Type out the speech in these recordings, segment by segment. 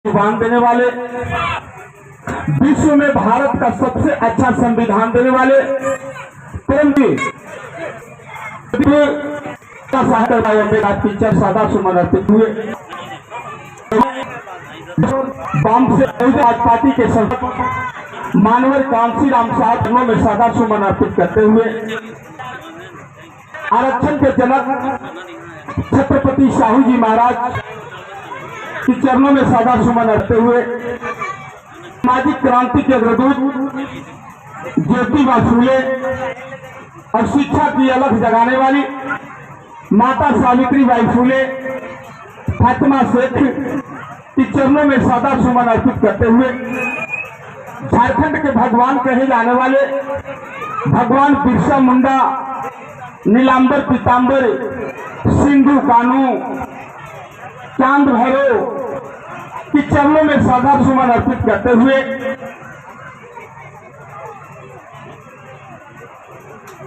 संविधान देने वाले, विश्व में भारत का सबसे अच्छा संविधान देने वाले पिक्चर सादा सुमन अर्पित हुए। वाम से आज पार्टी के संसद मानवर कांसी राम साहब में सादा सुमन अर्पित करते हुए आरक्षण के जनक छत्रपति शाहू जी महाराज की चरणों में सादा सुमन अर्पते हुए सामाजिक क्रांति के अग्रदूत ज्योतिबा फूले और शिक्षा की अलख जगाने वाली माता सावित्रीबाई फूले फातिमा शेख की चरणों में सादा सुमन अर्पित करते हुए झारखंड के भगवान कहे जाने वाले भगवान बिरसा मुंडा, नीलांबर पीतांबर, सिंधु कानू, चांद भैरव की चरणों में सादा सुमन अर्पित करते हुए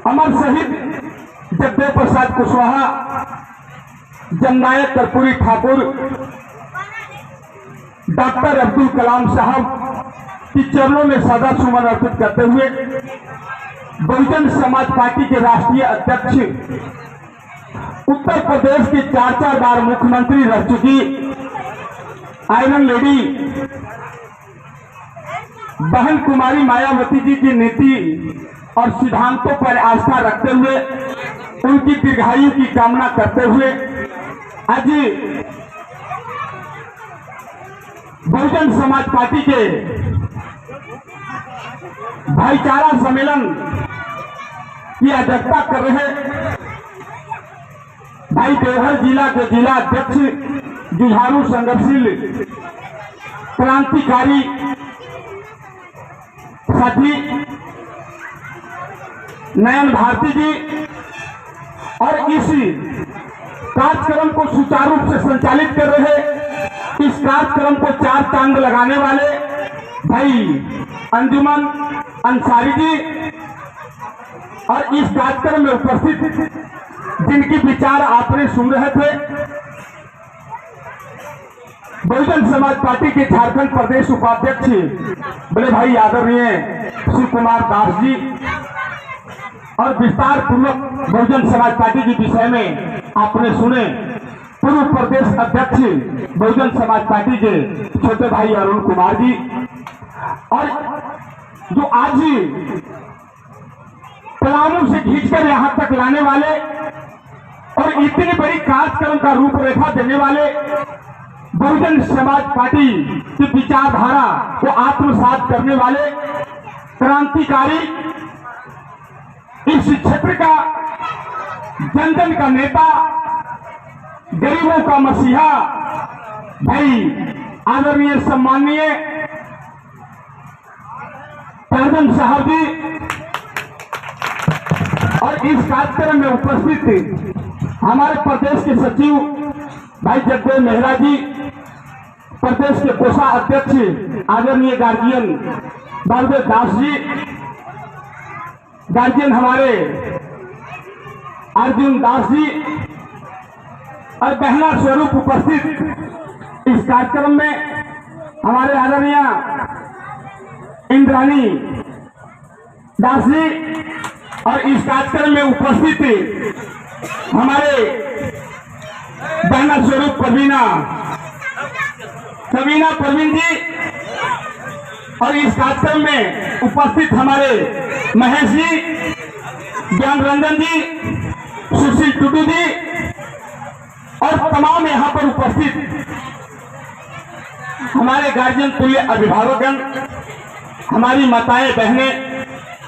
अमर शहीद जगदेव प्रसाद कुशवाहा, जननायक कर्पूरी ठाकुर, डॉक्टर अब्दुल कलाम साहब की चरणों में सादा सुमन अर्पित करते हुए बहुजन समाज पार्टी के राष्ट्रीय अध्यक्ष, उत्तर प्रदेश की 4 बार मुख्यमंत्री रह चुकी आयरन लेडी बहन कुमारी मायावती जी की नीति और सिद्धांतों पर आस्था रखते हुए उनकी दीर्घायु की कामना करते हुए आज बहुजन समाज पार्टी के भाईचारा सम्मेलन की अध्यक्षता कर रहे भाई देवघर जिला के जिला अध्यक्ष, जुझारू संघर्षशील क्रांतिकारी साथी नयन भारती जी और इस कार्यक्रम को सुचारू रूप से संचालित कर रहे, इस कार्यक्रम को 4 चांद लगाने वाले भाई अंजुमन अंसारी जी और इस कार्यक्रम में उपस्थित जिनकी विचार आपने सुन रहे थे बहुजन समाज पार्टी के झारखंड प्रदेश उपाध्यक्ष बड़े भाई आदरणीय शिव कुमार दास जी और विस्तार पूर्वक बहुजन समाज पार्टी के विषय में आपने सुने पूर्व प्रदेश अध्यक्ष बहुजन समाज पार्टी के छोटे भाई अरुण कुमार जी और जो आज पलामू से खींचकर यहाँ तक लाने वाले और इतनी बड़ी कार्यक्रम का रूपरेखा देने वाले बहुजन समाज पार्टी की विचारधारा को आत्मसात करने वाले क्रांतिकारी, इस क्षेत्र का जन जन का नेता, गरीबों का मसीहा भाई आदरणीय सम्माननीय परदन साहब जी और इस कार्यक्रम में उपस्थित हमारे प्रदेश के सचिव भाई जगदेव मेहरा जी, प्रदेश के कोषा अध्यक्ष आदरणीय गार्जियन बलदेव दास जी, गार्जियन हमारे अर्जुन दास जी और बहना स्वरूप उपस्थित इस कार्यक्रम में हमारे आदरणीय इंद्रानी दास जी और इस कार्यक्रम में उपस्थित हमारे बहना स्वरूप सबीना प्रवीण जी और इस कार्यक्रम में उपस्थित हमारे महेश जी, ज्ञान रंजन जी, सुशील टुडू जी और तमाम यहाँ पर उपस्थित हमारे गार्जियन तुल्य अभिभावकगण, हमारी माताएं बहनें,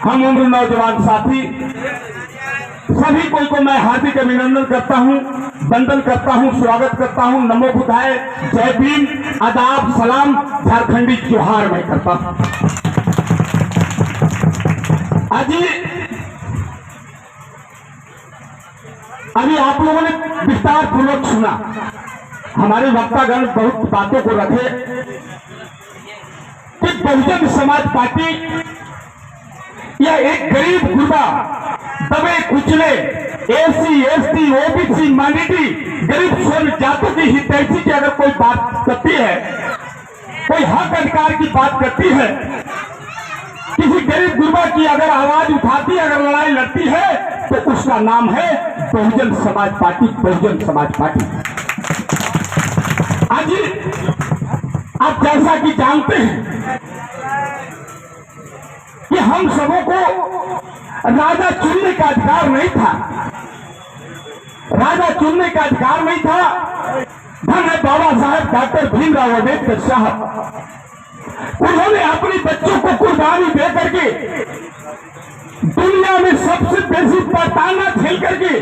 हम उम्र नौजवान साथी, सभी को मैं हार्दिक अभिनंदन करता हूं, वंदन करता हूं, स्वागत करता हूं। नमो बुद्धाय, जय भीम, आदाब, सलाम, झारखंडी जोहार मैं करता हूं। आज अभी आप लोगों ने विस्तार पूर्वक सुना, हमारे वक्तागण बहुत बातों को रखे कि बहुजन समाज पार्टी यह एक गरीब गुरबा, दबे कुचले, एसी, एसटी, ओबीसी, माइनॉरिटी, गरीब स्वर्ण जातों की हितैषी की अगर कोई बात करती है अधिकार की बात करती है, किसी गरीब गुरबा की अगर आवाज उठाती, अगर लड़ाई लड़ती है, तो उसका नाम है बहुजन समाज पार्टी। बहुजन समाज पार्टी। आज आप जैसा कि जानते हैं कि हम सबों को राजा चुनने का अधिकार नहीं था। राजा चुनने का अधिकार नहीं था। धन है बाबा साहेब डॉक्टर भीमराव अम्बेडकर साहब, उन्होंने अपने बच्चों को कुर्बानी दे करके दुनिया में सबसे बेसी पड़ताना झेल करके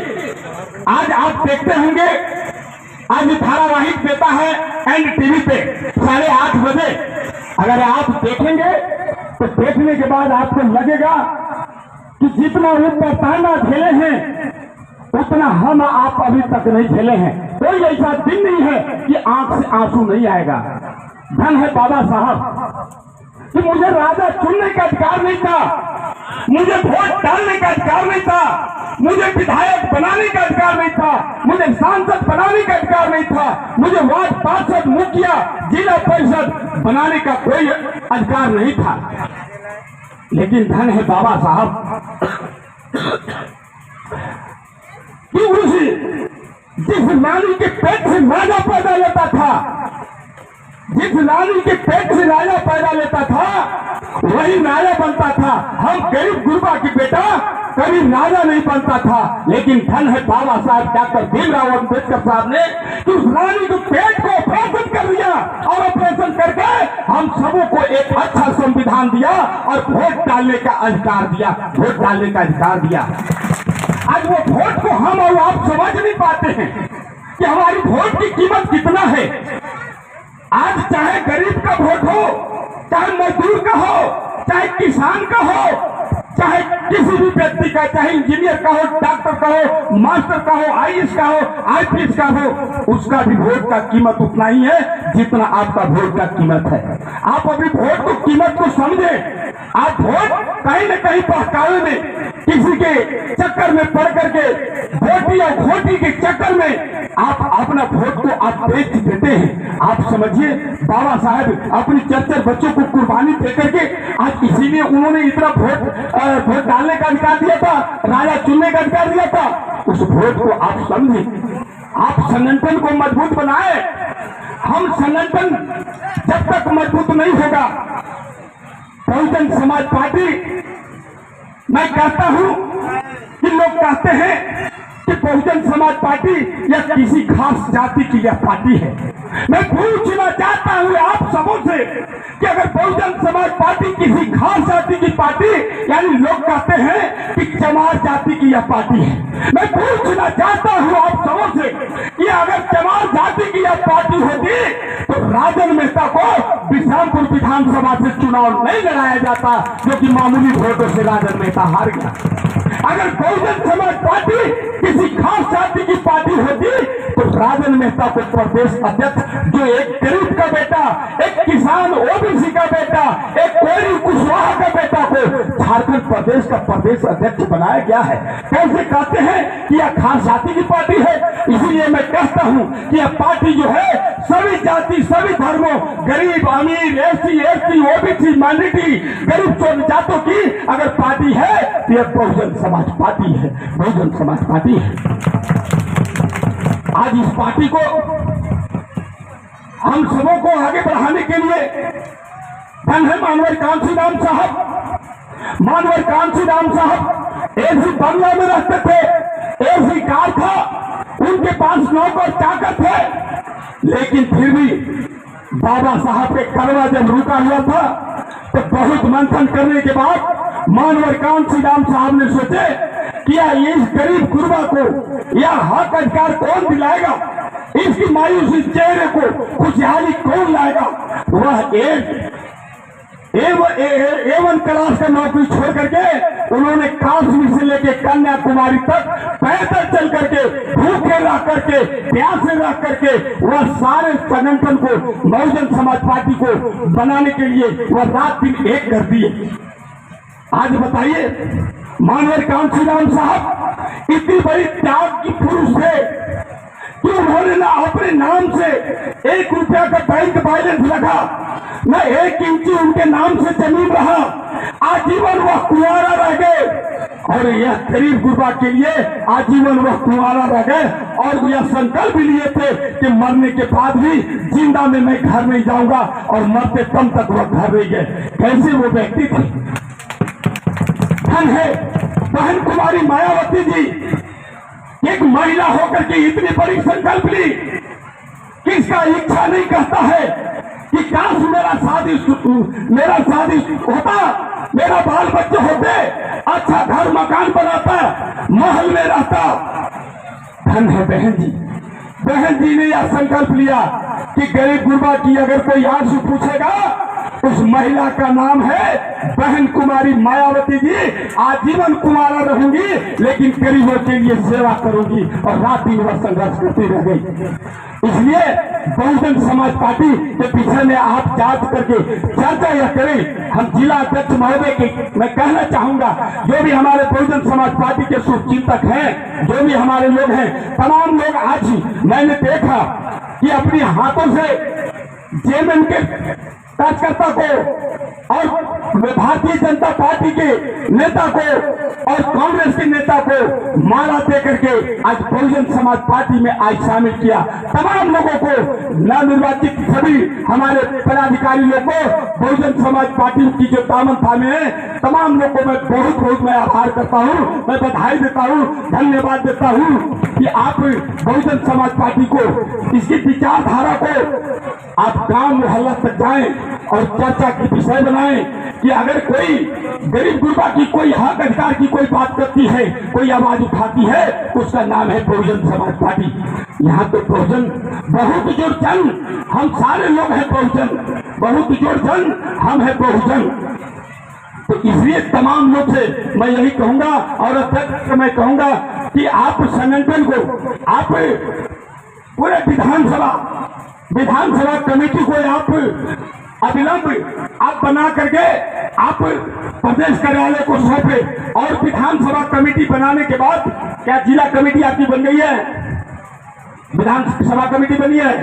आज आप देखते होंगे, आज धारावाहिक देता है एनडीटीवी पे 8:30 बजे। अगर आप देखेंगे तो देखने के बाद आपको लगेगा कि जितना वो पड़ताना झेले हैं उतना हम आप अभी तक नहीं झेले हैं। कोई ऐसा दिन नहीं है कि आंख से आंसू नहीं आएगा। धन है बाबा साहब कि मुझे राजा चुनने का अधिकार नहीं था, मुझे वोट डालने का अधिकार नहीं था, मुझे विधायक बनाने का अधिकार नहीं था, मुझे सांसद बनाने का अधिकार नहीं था, मुझे वार्ड पार्षद, मुखिया, जिला परिषद बनाने का कोई अधिकार नहीं था। लेकिन धन है बाबा साहब कि उसी जिस रानी के पेट से राजा पैदा लेता था, जिस रानी के पेट से राजा पैदा लेता था, वही राजा बनता था। हम गरीब गुरबा की बेटा कभी राजा नहीं बनता था। लेकिन धन है बाबा साहब डॉक्टर भीमराव अम्बेडकर साहब ने कि उस रानी के पेट को ऑपरेशन कर दिया और ऑपरेशन करके हम सबों को एक अच्छा संविधान दिया और वोट डालने का अधिकार दिया। वोट डालने का अधिकार दिया। आज वो वोट को हम और आप समझ नहीं पाते हैं कि हमारी वोट की कीमत कितना है। आज चाहे गरीब का वोट हो, चाहे मजदूर का हो, चाहे किसान का हो, चाहे किसी भी व्यक्ति का, चाहे इंजीनियर का हो, डॉक्टर का हो, मास्टर का हो, आईएएस का हो, आईपीएस का हो, उसका भी वोट का कीमत उतना ही है जितना आपका वोट का कीमत है। आप अपनी वोट की कीमत को समझे। आप वोट कहीं न कहीं बहकावे में, किसी के चक्कर में पड़ करके, वोटी और घोटी के चक्कर में आप अपना वोट को आप बेच देते हैं। आप समझिए, बाबा साहब अपनी 4 बच्चों को कुर्बानी दे करके आज इसीलिए उन्होंने इतना वोट डालने का अधिकार दिया था, राजा चुनने का अधिकार दिया था। उस वोट को आप समझे, आप संगठन को मजबूत बनाए। हम संगठन जब तक मजबूत नहीं होगा, बहुजन समाज पार्टी, मैं कहता हूं कि लोग कहते हैं कि बहुजन समाज पार्टी या किसी खास जाति की यह पार्टी है। मैं पूछना चाहता हूं आप सबों से कि अगर बहुजन समाज पार्टी किसी खास जाति की पार्टी, यानी लोग कहते हैं कि चमार जाति की यह पार्टी है। मैं पूछना चाहता हूं आप सबों से कि अगर चमार जाति की यह पार्टी होती तो राजन मेहता को बिशनपुर विधानसभा से चुनाव नहीं लड़ाया जाता, जो कि मामूली वोटों से राजन मेहता हार गया। अगर बहुजन समाज पार्टी किसी खास जाति की पार्टी होती तो राजन मेहता को प्रदेश अध्यक्ष, जो एक गरीब का बेटा, एक किसान ओबीसी का बेटा, एक कोयरी कुशवाहा का बेटा को झारखंड प्रदेश का प्रदेश अध्यक्ष बनाया गया है। कैसे कहते हैं कि यह खास जाति की पार्टी है? इसीलिए मैं कहता हूं कि यह पार्टी जो है सभी जाति, सभी धर्मों, गरीब, अमीर, एससी, एसटी, ओबीसी, माइनॉरिटी, गरीब जातों की अगर पार्टी है तो यह बहुजन समाज पार्टी है। बहुजन समाज पार्टी है। आज इस पार्टी को हम सबों को आगे बढ़ाने के लिए धन है मानवर कांशीराम साहब। मानवर कांशीराम साहब एसी बंगला में रहते थे, एसी कार था, उनके पास नौकर चाकर थे, लेकिन फिर भी बाबा साहब के करवा जब रुका हुआ था तो बहुत मंथन करने के बाद मानवर कांशीराम साहब ने सोचे कि इस गरीब गुरबा को यह हक अधिकार कौन दिलाएगा, इसकी मायूसी चेहरे को खुशहाली कौन लाएगा। वह A1 क्लास का नौकरी छोड़ करके उन्होंने काश्मीर से लेके कन्याकुमारी तक पैदल चल करके, भूखे रह करके, प्यासे रह करके वह सारे संगठन को, बहुजन समाज पार्टी को बनाने के लिए वह रात दिन एक कर दिए। आज बताइए, मानवर कांशीराम साहब इतनी बड़ी त्याग की पुरुष थे कि उन्होंने ना अपने नाम से 1 रुपया का बैंक बैलेंस रखा, न 1 इंची उनके नाम से जमीन रहा, आजीवन वह कुंवारा रह गए। और यह गरीब गुरबा के लिए आजीवन वह कुंवारा रह गए और यह संकल्प लिए थे कि मरने के बाद भी जिंदा में मैं घर नहीं जाऊंगा, और मरते दम तक वह घर नहीं गए। कैसे वो व्यक्ति थे? धन है बहन कुमारी मायावती जी, एक महिला होकर के इतनी बड़ी संकल्प ली। किसका इच्छा नहीं कहता है कि काश मेरा शादी होता, मेरा बाल बच्चे होते, अच्छा घर मकान बनाता, महल में रहता। धन है बहन जी। बहन जी ने यह संकल्प लिया कि गरीब गुरबा की अगर कोई आंसू पूछेगा, उस महिला का नाम है बहन कुमारी मायावती जी। आजीवन कुमारा रहूंगी, लेकिन गरीबों के लिए सेवा करूंगी, और रात दिन वह संघर्ष करती रह गई। इसलिए बहुजन समाज पार्टी के पीछे में आप जांच करके चर्चा यह करें। हम जिला अध्यक्ष महोदय के मैं कहना चाहूंगा, जो भी हमारे बहुजन समाज पार्टी के शुभचिंतक हैं, जो भी हमारे लोग हैं, तमाम लोग आज मैंने देखा कि अपने हाथों से जेएमएम के कार्यकर्ता को और भारतीय जनता पार्टी के नेता को और कांग्रेस के नेता को माला देकर के आज बहुजन समाज पार्टी में आज शामिल किया। तमाम लोगों को, नवनिर्वाचित सभी हमारे पदाधिकारी लोगों को, बहुजन समाज पार्टी की जो दामन थामे है, तमाम लोगों को मैं बहुत मैं आभार करता हूँ, मैं बधाई देता हूँ, धन्यवाद देता हूँ कि आप बहुजन समाज पार्टी को, इसकी विचारधारा को आप गांव मोहल्ला तक जाएं और चर्चा की विषय बनाएं कि अगर कोई गरीब गुरबा की कोई हक अधिकार की कोई बात करती है, कोई आवाज उठाती है, उसका नाम है बहुजन समाज पार्टी। यहाँ तो बहुजन बहुत जोड़ जन, हम सारे लोग हैं बहुजन, बहुत जोड़ जन हम है बहुजन। तो इसलिए तमाम लोग से मैं यही कहूंगा और अध्यक्ष से मैं कहूंगा कि आप संगठन को, आप पूरे विधानसभा कमेटी को आप अविलंब आप बना करके आप प्रदेश कार्यालय को सौंपे, और विधानसभा कमेटी बनाने के बाद, क्या जिला कमेटी आपकी बन गई है? विधानसभा कमेटी बनी है।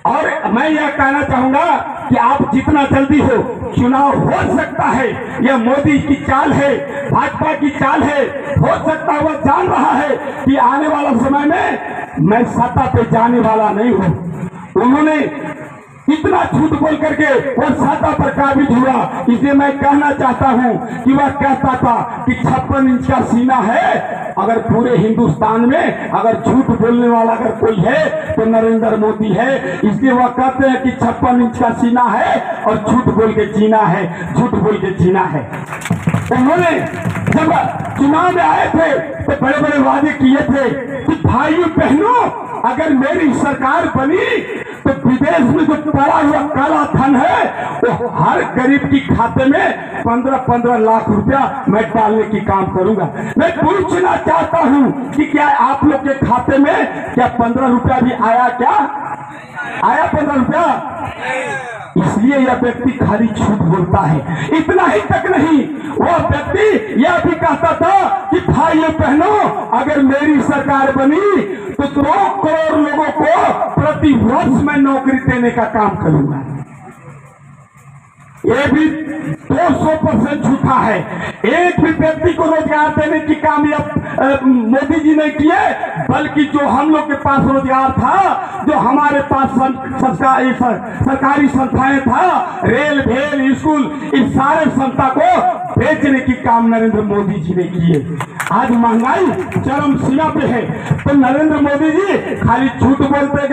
और मैं यह कहना चाहूंगा कि आप जितना जल्दी हो, चुनाव हो सकता है, यह मोदी की चाल है, भाजपा की चाल है, हो सकता है वह जान रहा है कि आने वाला समय में मैं सत्ता पे जाने वाला नहीं हूं। उन्होंने इतना झूठ बोल करके वो सत्ता पर काबिज हुआ। इसलिए मैं कहना चाहता हूं कि वह कहता था कि 56 इंच का सीना है। अगर पूरे हिंदुस्तान में अगर झूठ बोलने वाला अगर कोई है तो नरेंद्र मोदी है। इसलिए वह कहते हैं कि 56 इंच का सीना है और झूठ बोल के जीना है, झूठ बोल के जीना है। उन्होंने जब चुनाव में आए थे तो बड़े बड़े वादे किए थे कि भाइयों बहनों, अगर मेरी सरकार बनी तो विदेश में जो पड़ा हुआ काला धन है वो हर गरीब की खाते में 15-15 लाख रुपया मैं डालने की काम करूंगा। मैं पूछना चाहता हूं कि क्या आप लोग के खाते में क्या 15 रुपया भी आया? क्या आया 15 रुपया? इसलिए यह व्यक्ति खाली झूठ बोलता है। इतना ही तक नहीं, वह व्यक्ति यह भी कहता था कि भाइयों बहनों, अगर मेरी सरकार बनी तो 2 करोड़ लोगों को प्रति वर्ष मैं नौकरी देने का काम करूंगा। ये भी 200% झूठा है। एक भी व्यक्ति को रोजगार देने की कामयाब मोदी जी ने किए, बल्कि जो हम लोग के पास रोजगार था, जो हमारे पास सरकारी संस्थाएं था, रेल भेल स्कूल, इस सारे संस्था को बेचने की काम नरेंद्र मोदी जी ने किए। आज महंगाई चरम सीमा पे है तो नरेंद्र मोदी जी खाली झूठ बोलते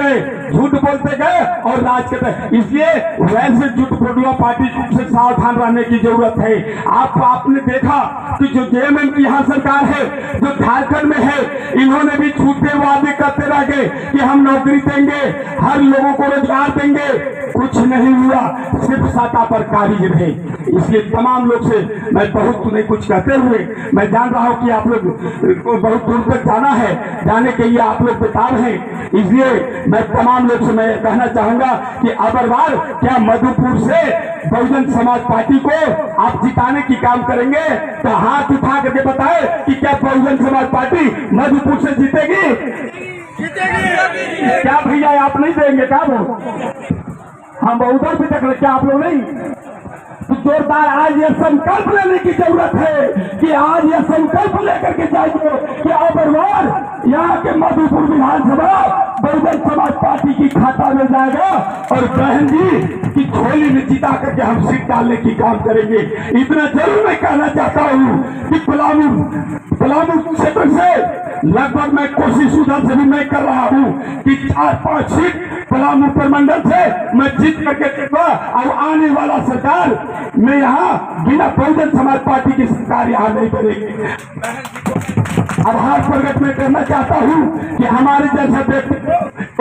गए और राज करते। इसलिए वैसे झूठ बोलने पार्टी से सावधान रहने की जरूरत है। आपने देखा कि जो जेएमएम की यहाँ सरकार है, जो झारखंड में है, इन्होंने भी झूठे वादे करते रह गए कि हम नौकरी देंगे, हर लोगों को रोजगार देंगे। कुछ नहीं हुआ, सिर्फ सत्ता पर काबिज रहे। इसलिए तमाम लोग से मैं बहुत नहीं कुछ कहते हुए, मैं जान रहा हूँ कि आप लोग को बहुत दूर तक जाना है, जाने के लिए आप लोग बेताब हैं। इसलिए मैं तमाम लोग से मैं कहना चाहूंगा कि अबरवार क्या मधुपुर से बहुजन समाज पार्टी को आप जिताने की काम करेंगे तो हाथ उठा करके बताएं कि क्या बहुजन समाज पार्टी मधुपुर से जीतेगी? क्या भैया आप नहीं देंगे क्या वोट? हम उधर भी देख रहे, क्या आप लोग नहीं? तो जोरदार आज ये संकल्प लेने की जरूरत है कि आज ये संकल्प लेकर के जाइए कि अबरवार यहाँ के मधुपुर विधानसभा बहुजन समाज पार्टी की खाता में जाएगा और बहन जी की झोली में जिता करके हम सीट डालने की काम करेंगे। इतना जरूर मैं कहना चाहता हूँ कि पलामू क्षेत्र से लगभग मैं कोशिश उधर से भी मैं कर रहा हूँ कि 4-5 सीट पलामू प्रमंडल से मैं जीत करके देखूंगा और आने वाला सरकार में यहाँ बिना बहुजन समाज पार्टी की सरकार यहाँ नहीं बनेगी। आभार प्रकट में करना चाहता हूँ कि हमारे जैसा व्यक्ति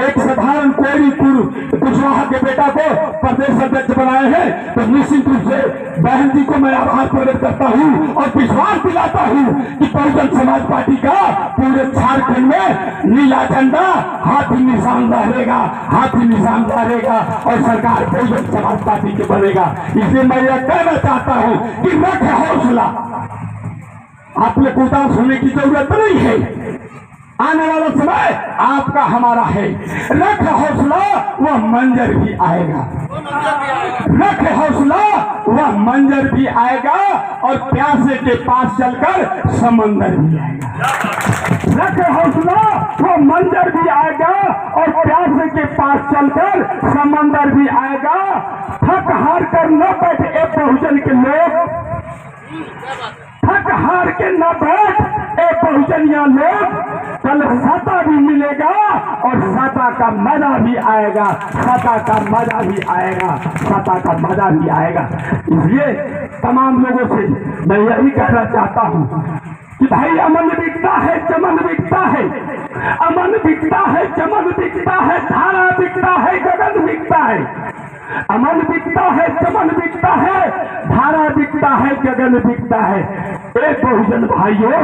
एक साधारण कोयरी कुशवाहा के बेटा को प्रदेश अध्यक्ष बनाए हैं, तो निश्चित रूप से बहन जी को मैं आभार प्रकट करता हूँ और विश्वास दिलाता हूँ कि बहुजन समाज पार्टी का पूरे झारखंड में नीला झंडा हाथी निशान रहेगा, हाथी निशान रहेगा और सरकार बहुजन समाज पार्टी के बनेगा। इसलिए मैं यह कहना चाहता हूँ कि रखे हौसला, आप लोग उदास होने की जरूरत नहीं है। आने वाला समय आपका हमारा है। रख हौसला, वह मंजर भी आएगा। रख हौसला, वह मंजर भी आएगा और प्यासे के पास चलकर समंदर भी आएगा। रख हौसला, वह मंजर भी आएगा और प्यासे के पास चलकर समंदर भी आएगा। थक हार कर न बैठे बहुजन के लोग, थक हार के न बैठ ए बहुजनिया लोग, कल सत्ता भी मिलेगा और सत्ता का मजा भी आएगा, सत्ता का मजा भी आएगा, सत्ता का मजा भी आएगा। इसलिए तमाम लोगों से मैं यही कहना चाहता हूँ कि भाई अमन बिकता है, चमन बिकता है, अमन बिकता है, चमन बिकता है, धारा बिकता है, गगन बिकता है। अमन बिकता है, चमन बिकता है, धारा बिकता है, गगन बिकता है। एक बहुजन भाइयों,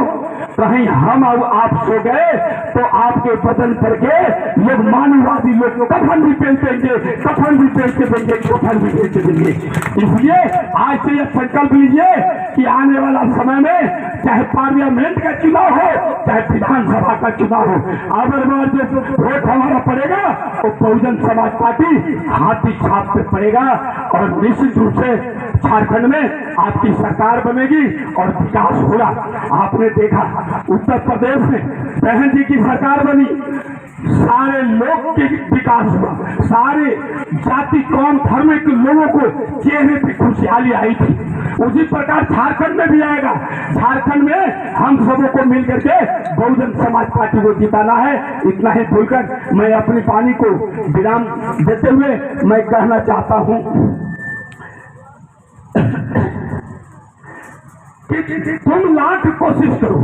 कहीं हम और आप सो गए तो आपके बदन पर के लोग मानववादी लोग कफन भी पहन देंगे, कफन भी पहन के देंगे, कफन भी पहन के देंगे। इसलिए आज से यह संकल्प लीजिए कि आने वाला समय में चाहे पार्लियामेंट का चुनाव हो, चाहे विधानसभा का चुनाव हो, अगर जो वोट हमारा पड़ेगा तो बहुजन समाज पार्टी हाथी छाप पे पड़ेगा और निश्चित रूप से झारखंड में आपकी सरकार बनेगी और विकास होगा। आपने देखा उत्तर प्रदेश में बहन जी की सरकार बनी, सारे लोग के विकास हुआ, सारे जाति कौम धर्म के लोगों को चेहरे पे खुशहाली आई थी। उसी प्रकार झारखंड में भी आएगा। झारखंड में हम सबों को मिलकर के बहुजन समाज पार्टी को जिताना है। इतना ही बोलकर मैं अपनी वाणी को विराम देते हुए मैं कहना चाहता हूं कि तुम लाख कोशिश करो,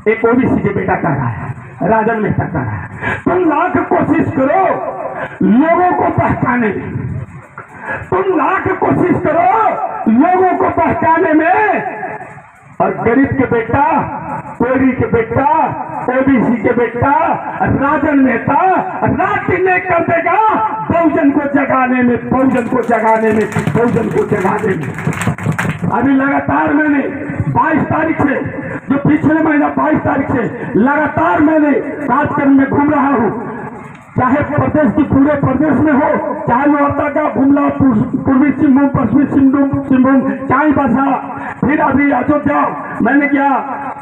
एक ओबीसी के बेटा कह रहा है, राजन मेहता कह रहा है, तुम लाख कोशिश करो लोगों को बहकाने में, तुम लाख कोशिश करो लोगों को बहकाने में, और गरीब के बेटा, कोयरी के बेटा, ओबीसी के बेटा, राजन मेहता रात ने कर देगा बहुजन को जगाने में, बहुजन को जगाने में, बहुजन को जगाने में। अभी लगातार मैंने 22 तारीख से, जो पिछले महीना 22 तारीख से लगातार मैंने राजकंड में घूम रहा हूँ, चाहे प्रदेश की पूरे प्रदेश में हो, चाहे लोहरदगा, गुमला, पूर्वी सिंहभूम, पश्चिमी सिंहभूम, चाहे बसा, फिर अभी अयोध्या मैंने किया,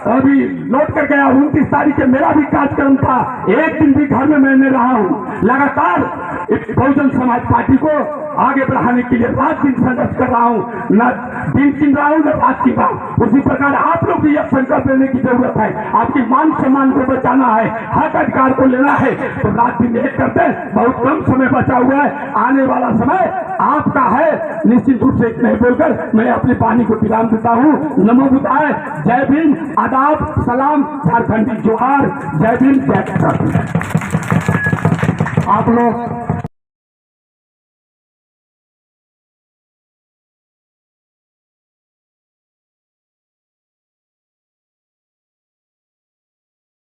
अभी लौट कर गया। 29 तारीख से मेरा भी कार्यक्रम था, एक दिन भी घर में मैंने रहा हूँ। लगातार बहुजन समाज पार्टी को आगे बढ़ाने के लिए रात दिन संघर्ष कर रहा हूँ, न दिन चिन रहा हूँ न रात चिन रहा हूँ। उसी प्रकार आप लोग भी यह संकल्प लेने की जरूरत है। आपकी मान सम्मान को बचाना है, हक अधिकार को लेना है, तो रात दिन एक करते हैं। बहुत कम समय बचा हुआ है, आने वाला समय आपका है। निश्चित रूप से इतना ही बोलकर मैं अपनी वाणी को विराम देता हूँ। नमो बुद्धाय, जय भीम, आदाब, सलाम, झारखंडी जोहार, जय भीम, जय किसान। आप लोग